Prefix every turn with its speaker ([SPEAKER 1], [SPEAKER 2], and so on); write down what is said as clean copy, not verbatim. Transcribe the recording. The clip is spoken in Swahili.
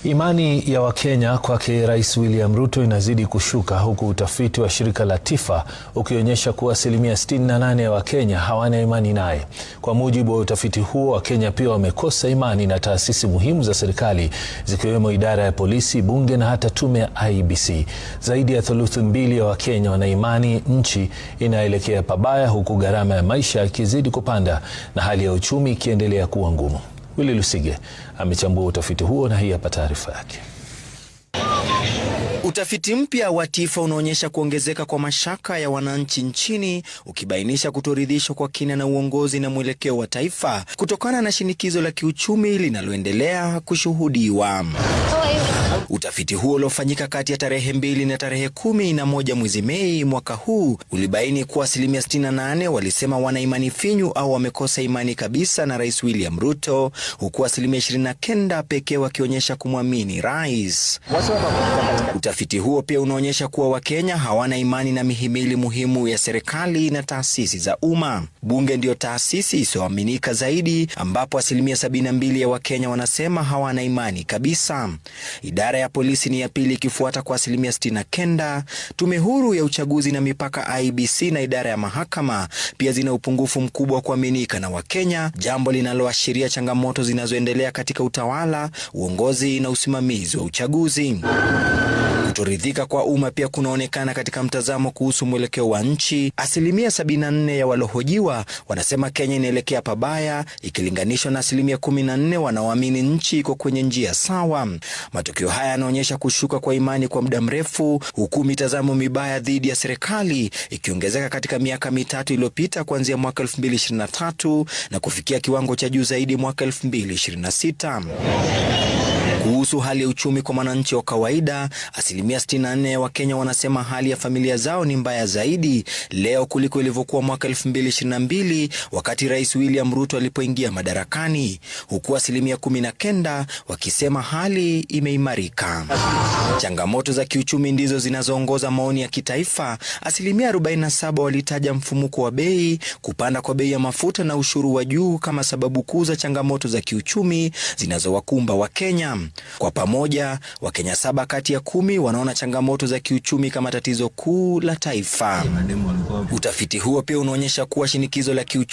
[SPEAKER 1] Imani ya Wakenya kwake Rais William Ruto inazidi kushuka, huku utafiti wa shirika la TIFA ukionyesha kuwa asilimia 68 ya Wakenya hawana imani naye. Kwa mujibu wa utafiti huo, Wakenya pia wamekosa imani na taasisi muhimu za serikali zikiwemo idara ya polisi, bunge na hata tume ya IEBC. Zaidi ya thuluthi mbili ya Wakenya wana imani nchi inaelekea pabaya, huku gharama ya maisha ikizidi kupanda na hali ya uchumi ikiendelea kuwa ngumu. Willy Lusige amechambua utafiti huo na hii hapa taarifa yake.
[SPEAKER 2] Utafiti mpya wa TIFA unaonyesha kuongezeka kwa mashaka ya wananchi nchini, ukibainisha kutoridhishwa kwa kina na uongozi na mwelekeo wa taifa kutokana na shinikizo la kiuchumi linaloendelea kushuhudiwa. Utafiti huo uliofanyika kati ya tarehe 2 na tarehe 11 mwezi Mei mwaka huu ulibaini kuwa asilimia 68 walisema wana imani finyu au wamekosa imani kabisa na Rais William Ruto, huku asilimia 29 pekee wakionyesha kumwamini rais. Utafiti huo pia unaonyesha kuwa Wakenya hawana imani na mihimili muhimu ya serikali na taasisi za umma. Bunge ndio taasisi isiyoaminika zaidi, ambapo asilimia 72 ya Wakenya wanasema hawana imani kabisa. Idara ya polisi ni ya pili ikifuata kwa asilimia 69. Tume huru ya uchaguzi na mipaka IEBC na idara ya mahakama pia zina upungufu mkubwa wa kuaminika na Wakenya, jambo linaloashiria changamoto zinazoendelea katika utawala, uongozi na usimamizi wa uchaguzi. Kutoridhika kwa umma pia kunaonekana katika mtazamo kuhusu mwelekeo wa nchi. Asilimia 74 ya waliohojiwa wanasema Kenya inaelekea pabaya ikilinganishwa na asilimia 14 wanaoamini nchi iko kwenye njia sawa. Matokeo haya yanaonyesha kushuka kwa imani kwa muda mrefu, huku mitazamo mibaya dhidi ya serikali ikiongezeka katika miaka mitatu iliyopita, kuanzia mwaka 2023 na kufikia kiwango cha juu zaidi mwaka 2026. Kuhusu hali ya uchumi kwa mwananchi wa kawaida, asilimia 64 ya Wakenya wanasema hali ya familia zao ni mbaya zaidi leo kuliko ilivyokuwa mwaka 2022 wakati Rais William Ruto alipoingia madarakani, huku asilimia 19 wakisema hali imeimarika. Changamoto za kiuchumi ndizo zinazoongoza maoni ya kitaifa. Asilimia 47 walitaja mfumuko wa bei, kupanda kwa bei ya mafuta na ushuru wa juu kama sababu kuu za changamoto za kiuchumi zinazowakumba Wakenya. Kwa pamoja, Wakenya 7 kati ya 10 wanaona changamoto za kiuchumi kama tatizo kuu la taifa. Utafiti huo pia unaonyesha kuwa shinikizo la kiuchumi